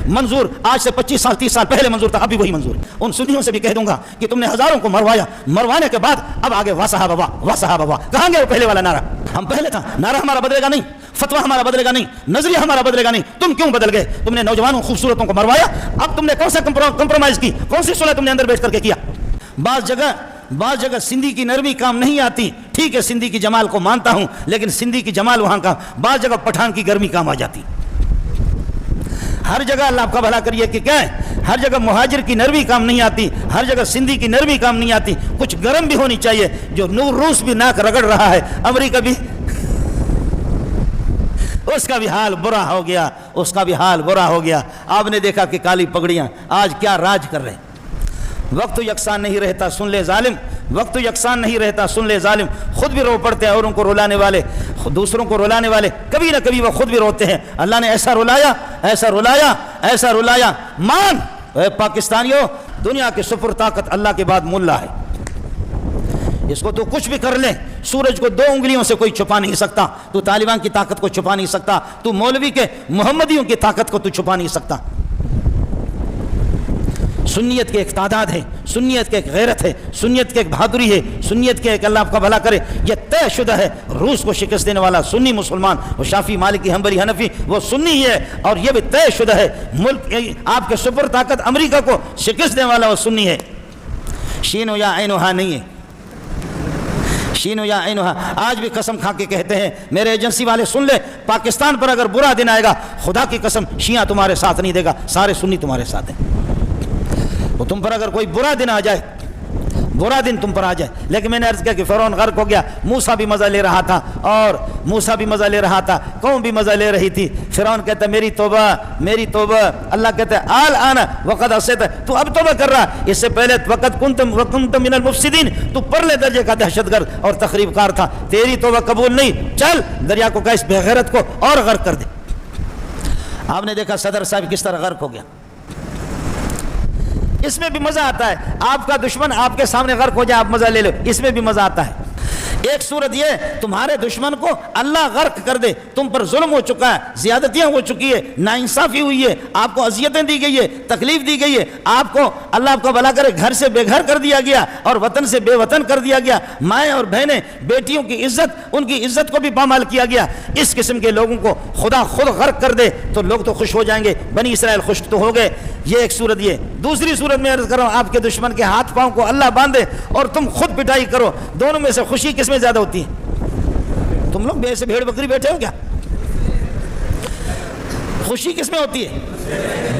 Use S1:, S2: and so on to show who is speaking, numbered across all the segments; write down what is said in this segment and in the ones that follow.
S1: منظور آج سے 25 سال 30 سال پہلے منظور تھا، ابھی وہی منظور ہے۔ ان سنیوں سے بھی کہہ دوں گا کہ تم نے ہزاروں کو مروایا، مروانے کے بعد اب آگے واہ صحابہ واہ، واہ صحابہ واہ، کہاں گئے وہ پہلے والا نعرہ؟ ہم پہلے تھا، نعرہ ہمارا بدلے گا نہیں، فتویٰ ہمارا بدلے گا نہیں، نظریہ ہمارا بدلے گا نہیں۔ تم کیوں بدل گئے؟ تم نے نوجوانوں خوبصورتوں کو مروایا، اب تم نے کون سا کمپرومائز کی؟ کون سی صلح تم نے اندر بیٹھ کر کے کیا؟ بعض جگہ سندھی کی نرمی کام نہیں آتی، ٹھیک ہے سندھی کی جمال کو مانتا ہوں، لیکن سندھی کی جمال وہاں کا، بعض جگہ پٹھان کی گرمی کام آ جاتی۔ ہر جگہ اللہ آپ کا بھلا کریے کہ کیا ہے، ہر جگہ مہاجر کی نرمی کام نہیں آتی، ہر جگہ سندھی کی نرمی کام نہیں آتی، کچھ گرم بھی ہونی چاہیے۔ جو روس بھی ناک رگڑ رہا ہے، امریکہ بھی، اس کا بھی حال برا ہو گیا، اس کا بھی حال برا ہو گیا۔ آپ نے دیکھا کہ کالی پگڑیاں آج کیا راج کر رہے ہیں۔ وقت یکساں نہیں رہتا سن لے ظالم، وقت یکساں نہیں رہتا سن لے ظالم، خود بھی رو پڑتے ہیں اوروں کو رلانے والے، دوسروں کو رلانے والے کبھی نہ کبھی وہ خود بھی روتے ہیں۔ اللہ نے ایسا رلایا، ایسا رلایا، ایسا رلایا۔ مان اے پاکستانیوں، دنیا کے سپر طاقت اللہ کے بعد ملا ہے، اس کو تو کچھ بھی کر لے، سورج کو 2 انگلیوں سے کوئی چھپا نہیں سکتا، تو طالبان کی طاقت کو چھپا نہیں سکتا، تو مولوی کے محمدیوں کی طاقت کو تو چھپا نہیں سکتا۔ سنیت کے ایک تعداد ہے، سنیت کے ایک غیرت ہے، سنیت کے ایک بہادری ہے، سنیت کے ایک اللہ آپ کا بھلا کرے، یہ طے شدہ ہے۔ روس کو شکست دینے والا سنی مسلمان، وہ شافی مالکی حنبلی حنفی، وہ سنی ہی ہے، اور یہ بھی طے شدہ ہے۔ ملک آپ کے سپر طاقت امریکہ کو شکست دینے والا وہ سنی ہے، شین و یا عین و ہا نہیں ہے، شین و یا عین و ہا۔ آج بھی قسم کھا کے کہتے ہیں، میرے ایجنسی والے سن لے، پاکستان پر اگر برا دن آئے گا، خدا کی قسم شیعہ تمہارے ساتھ نہیں دے گا، سارے سنی تمہارے ساتھ ہیں۔ وہ تم پر اگر کوئی برا دن آ جائے، برا دن تم پر آ جائے، لیکن میں نے عرض کیا کہ فرعون غرق ہو گیا، موسیٰ بھی مزہ لے رہا تھا، اور موسیٰ بھی مزہ لے رہا تھا، قوم بھی مزہ لے رہی تھی۔ فرعون کہتا ہے میری توبہ، میری توبہ۔ اللہ کہتا ہے آل آنا وقد عصیت، تو اب توبہ کر رہا، اس سے پہلے وقت کنتم من المفسدین، تو پرلے درجے کا دہشت گرد اور تخریب کار تھا، تیری توبہ قبول نہیں، چل دریا کو کہ اس بے غیرت کو اور غرق کر دے۔ آپ نے دیکھا صدر صاحب کس طرح غرق ہو گیا، اس میں بھی مزہ آتا ہے، آپ کا دشمن آپ کے سامنے غرق ہو جائے، آپ مزہ لے لو، اس میں بھی مزہ آتا ہے۔ ایک صورت یہ تمہارے دشمن کو اللہ غرق کر دے، تم پر ظلم ہو چکا ہے، زیادتیاں ہو چکی ہے، ناانصافی ہوئی ہے، آپ کو اذیتیں دی گئی ہے، تکلیف دی گئی ہے، آپ کو اللہ آپ کو بھلا کرے گھر سے بے گھر کر دیا گیا اور وطن سے بے وطن کر دیا گیا، مائیں اور بہنیں بیٹیوں کی عزت، ان کی عزت کو بھی پامال کیا گیا۔ اس قسم کے لوگوں کو خدا خود غرق کر دے تو لوگ تو خوش ہو جائیں گے، بنی اسرائیل خوش تو ہو گئے۔ یہ ایک صورت یہ۔ دوسری صورت میں عرض کر رہا ہوں، آپ کے دشمن کے ہاتھ پاؤں کو اللہ باندھے اور تم خود پٹائی کرو، دونوں میں سے خوشی کس میں زیادہ ہوتی ہے؟ تم لوگ سے بھیڑ بکری بیٹھے ہو کیا؟ خوشی کس میں ہوتی ہے؟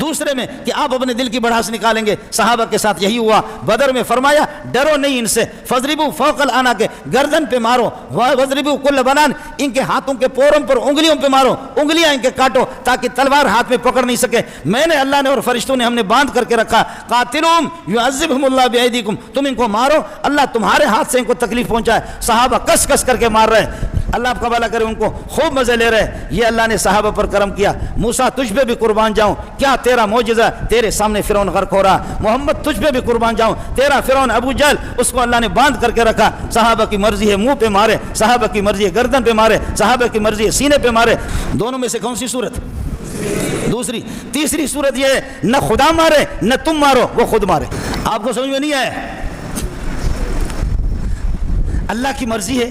S1: دوسرے میں، کہ آپ اپنے دل کی بڑھاس نکالیں گے۔ صحابہ کے ساتھ یہی ہوا، بدر میں فرمایا ڈرو نہیں ان سے، فضربوا فوق العناق، گردن پہ مارو، وضربوا کل بنان، ان کے ہاتھوں کے پورم پر انگلیوں پہ مارو، انگلیاں ان کے کاٹو تاکہ تلوار ہاتھ میں پکڑ نہیں سکے۔ میں نے، اللہ نے اور فرشتوں نے ہم نے باندھ کر کے رکھا، قاتلوہم یعذبہم اللہ بایدیکم، تم ان کو مارو، اللہ تمہارے ہاتھ سے ان کو تکلیف پہنچائے۔ صحابہ کس کس کر کے مار رہے، اللہ آپ کا بھلا کرے، ان کو خوب مزے لے رہے۔ یہ اللہ نے صحابہ پر کرم کیا۔ موسیٰ تجھ پہ بھی قربان جاؤں، کیا تیرا معجزہ، تیرے سامنے فرعون غرق ہو رہا۔ محمد تجھ پہ بھی قربان جاؤں، تیرا فرعون ابو جہل، اس کو اللہ نے باندھ کر کے رکھا۔ صحابہ کی مرضی ہے منہ پہ مارے، صحابہ کی مرضی ہے گردن پہ مارے، صحابہ کی مرضی ہے سینے پہ مارے۔ دونوں میں سے کون سی صورت؟ دوسری۔ تیسری صورت یہ ہے، نہ خدا مارے نہ تم مارو، وہ خود مارے۔ آپ کو سمجھ میں نہیں آیا؟ اللہ کی مرضی ہے،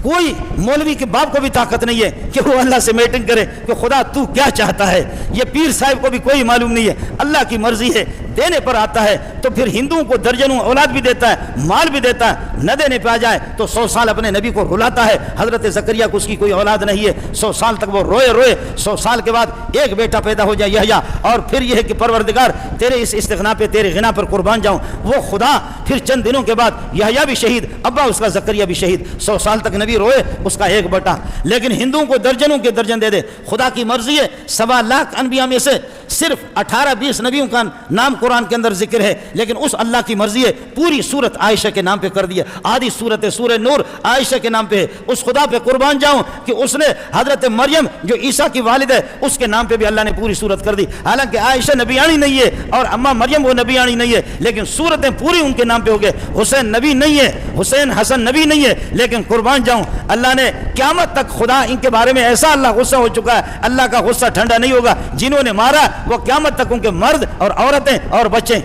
S1: کوئی مولوی کے باپ کو بھی طاقت نہیں ہے کہ وہ اللہ سے میٹنگ کرے کہ خدا تو کیا چاہتا ہے۔ یہ پیر صاحب کو بھی کوئی معلوم نہیں ہے، اللہ کی مرضی ہے، دینے پر آتا ہے تو پھر ہندوؤں کو درجنوں اولاد بھی دیتا ہے، مال بھی دیتا ہے، نہ دینے پہ آ جائے تو 100 سال اپنے نبی کو رلاتا ہے۔ حضرت زکریا کو اس کی کوئی اولاد نہیں ہے، 100 سال تک وہ روئے روئے، 100 سال کے بعد ایک بیٹا پیدا ہو جائے یحییٰ، اور پھر یہ ہے کہ پروردگار تیرے اس استغنا پہ، تیرے غنا پر قربان جاؤں۔ وہ خدا پھر چند دنوں کے بعد یحییٰ بھی شہید، ابا اس کا زکریا بھی شہید، 100 سال تک نبی روئے، اس کا ایک بیٹا، لیکن ہندوؤں کو درجنوں کے درجن دے دے۔ خدا کی مرضی ہے، 1.25 لاکھ انبیاء میں سے صرف 18-20 نبیوں کا نام قرآن کے اندر ذکر ہے، لیکن اس اللہ کی مرضی ہے پوری سورت عائشہ کے نام پہ کر دیا، آدھی سورت سورہ نور عائشہ کے نام پہ ہے۔ اس خدا پہ قربان جاؤں کہ اس نے حضرت مریم جو عیسیٰ کی والد ہے اس کے نام پہ بھی اللہ نے پوری سورت کر دی، حالانکہ عائشہ نبیانی نہیں ہے اور اماں مریم وہ نبیانی نہیں ہے، لیکن سورتیں پوری ان کے نام پہ ہو گئے۔ حسین نبی نہیں ہے، حسین حسن نبی نہیں ہے، لیکن قربان جاؤں اللہ نے قیامت تک خدا ان کے بارے میں ایسا اللہ غصہ ہو چکا ہے، اللہ کا غصہ ٹھنڈا نہیں ہوگا، جنہوں نے مارا وہ قیامت تک ان کے مرد اور عورتیں اور بچے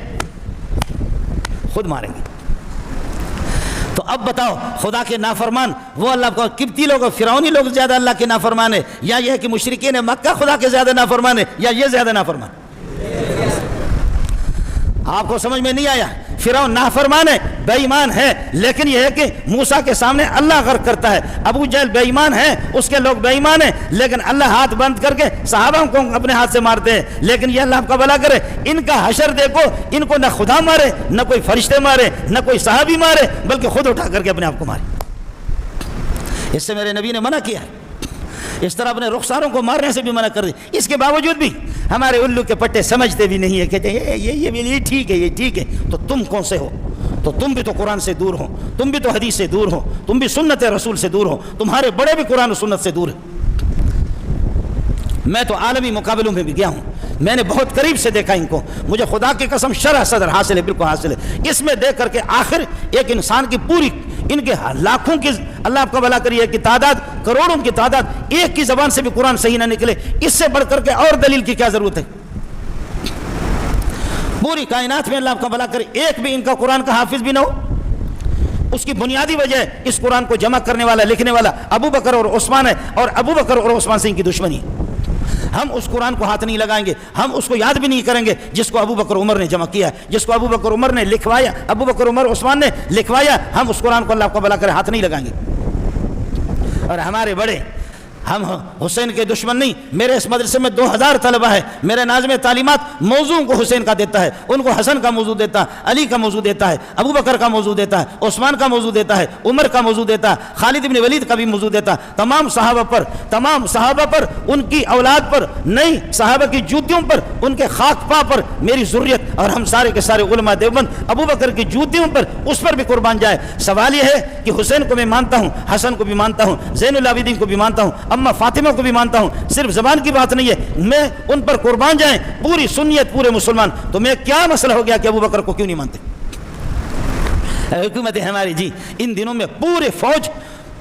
S1: خود ماریں گے۔ تو اب بتاؤ خدا کے نافرمان وہ اللہ کو قبطی لوگ اور فرعونی لوگ زیادہ اللہ کے نافرمان ہے، یا یہ ہے کہ مشرکین مکہ خدا کے زیادہ نافرمان ہے، یا یہ زیادہ نافرمان؟ آپ کو سمجھ میں نہیں آیا؟ فرعون نافرمان ہے، بے ایمان ہے، لیکن یہ ہے کہ موسیٰ کے سامنے اللہ غرق کرتا ہے۔ ابو جہل بے ایمان ہے، اس کے لوگ بے ایمان ہیں، لیکن اللہ ہاتھ بند کر کے صحابہ کو اپنے ہاتھ سے مارتے ہیں، لیکن یہ اللہ آپ کا بھلا کرے، ان کا حشر دیکھو، ان کو نہ خدا مارے، نہ کوئی فرشتے مارے، نہ کوئی صحابی مارے، بلکہ خود اٹھا کر کے اپنے آپ کو مارے۔ اس سے میرے نبی نے منع کیا ہے، اس طرح اپنے رخساروں کو مارنے سے بھی منع کر دی۔ اس کے باوجود بھی ہمارے الو کے پٹے سمجھتے بھی نہیں ہے، کہتے ہیں یہ ٹھیک ہے، یہ ٹھیک ہے۔ تو تم کون سے ہو؟ تو تم بھی تو قرآن سے دور ہو، تم بھی تو حدیث سے دور ہو، تم بھی سنت رسول سے دور ہو، تمہارے بڑے بھی قرآن و سنت سے دور ہیں۔ میں تو عالمی مقابلوں میں بھی گیا ہوں، میں نے بہت قریب سے دیکھا ان کو، مجھے خدا کی قسم شرح صدر حاصل ہے، بالکل حاصل ہے۔ اس میں دیکھ کر کے آخر ایک انسان کی پوری ان کے لاکھوں کی اللہ آپ کا بھلا کریے کہ تعداد، کروڑوں کی تعداد، ایک کی زبان سے بھی قرآن صحیح نہ نکلے، اس سے بڑھ کر کے اور دلیل کی کیا ضرورت ہے؟ پوری کائنات میں اللہ آپ کا بھلا کرے ایک بھی ان کا قرآن کا حافظ بھی نہ ہو۔ اس کی بنیادی وجہ ہے اس قرآن کو جمع کرنے والا، لکھنے والا ابو بکر اور عثمان ہے، اور ابو بکر اور عثمان سے ان کی دشمنی ہے۔ ہم اس قرآن کو ہاتھ نہیں لگائیں گے، ہم اس کو یاد بھی نہیں کریں گے جس کو ابو بکر عمر نے جمع کیا ہے، جس کو ابو بکر عمر نے لکھوایا، ابو بکر عمر عثمان نے لکھوایا، ہم اس قرآن کو اللہ کو بھلا کرے ہاتھ نہیں لگائیں گے۔ اور ہمارے بڑے، ہم حسین کے دشمن نہیں۔ میرے اس مدرسے میں 2000 طلبہ ہے، میرے ناظم تعلیمات موضوع کو حسین کا دیتا ہے، ان کو حسن کا موضوع دیتا ہے، علی کا موضوع دیتا ہے، ابو بکر کا موضوع دیتا ہے، عثمان کا موضوع دیتا ہے، عمر کا موضوع دیتا ہے، خالد بن ولید کا بھی موضوع دیتا ہے، تمام صحابہ پر، ان کی اولاد پر نہیں، صحابہ کی جوتیوں پر، ان کے خاک پا پر میری ذریت اور ہم سارے کے سارے علماء دیوبند ابو بکر کی جوتیوں پر، اس پر بھی قربان جائے۔ سوال یہ ہے کہ حسین کو میں مانتا ہوں، حسن کو بھی مانتا ہوں، زین العابدین کو بھی مانتا ہوں، اما فاطمہ کو بھی مانتا ہوں، صرف زبان کی بات نہیں ہے، میں ان پر قربان جائیں پوری سنیت پورے مسلمان۔ تو میں کیا مسئلہ ہو گیا کہ ابو بکر کو کیوں نہیں مانتے؟ حکومت ہماری جی ان دنوں میں پورے فوج،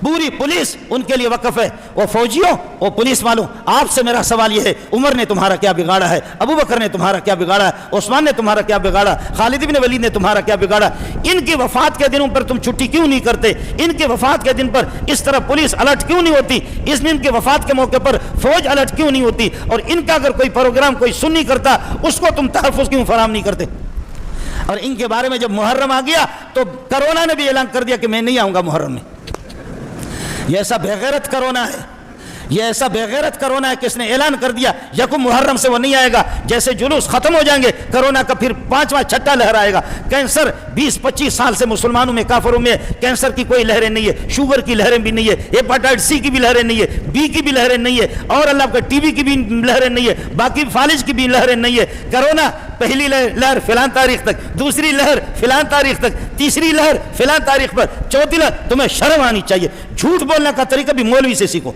S1: پوری پولیس ان کے لیے وقف ہے۔ وہ فوجیوں، وہ پولیس والوں، آپ سے میرا سوال یہ ہے، عمر نے تمہارا کیا بگاڑا ہے؟ ابو بکر نے تمہارا کیا بگاڑا ہے؟ عثمان نے تمہارا کیا بگاڑا؟ خالد بن ولید نے تمہارا کیا بگاڑا؟ ان کی وفات کے دنوں پر تم چھٹی کیوں نہیں کرتے؟ ان کے وفات کے دن پر اس طرح پولیس الرٹ کیوں نہیں ہوتی؟ اس دن کے وفات کے موقع پر فوج الرٹ کیوں نہیں ہوتی؟ اور ان کا اگر کوئی پروگرام کوئی سنی کرتا، اس کو تم تحفظ کیوں فراہم نہیں کرتے؟ اور ان کے بارے میں جب محرم آ گیا تو کرونا نے بھی اعلان کر دیا کہ میں نہیں آؤں گا محرم میں۔ یہ ایسا بےغیرت کرونا ہے، یہ ایسا بےغیرت کرونا ہے کہ اس نے اعلان کر دیا یکم محرم سے وہ نہیں آئے گا۔ جیسے جلوس ختم ہو جائیں گے کرونا کا پھر 5واں چھٹا لہر آئے گا۔ کینسر 20-25 سال سے مسلمانوں میں، کافروں میں کینسر کی کوئی لہریں نہیں ہے، شوگر کی لہریں بھی نہیں ہے، ہیپاٹائٹس سی کی بھی لہریں نہیں ہے، بی کی بھی لہریں نہیں ہے، اور اللہ کا ٹی بی کی بھی لہریں نہیں ہے، باقی فالج کی بھی لہریں نہیں ہے۔ کرونا پہلی لہر فلاں تاریخ تک، دوسری لہر فلاں تاریخ تک، تیسری لہر فلاں تاریخ پر، چوتھی لہر۔ تمہیں شرم آنی چاہیے، جھوٹ بولنے کا طریقہ بھی مولوی سے سیکھو۔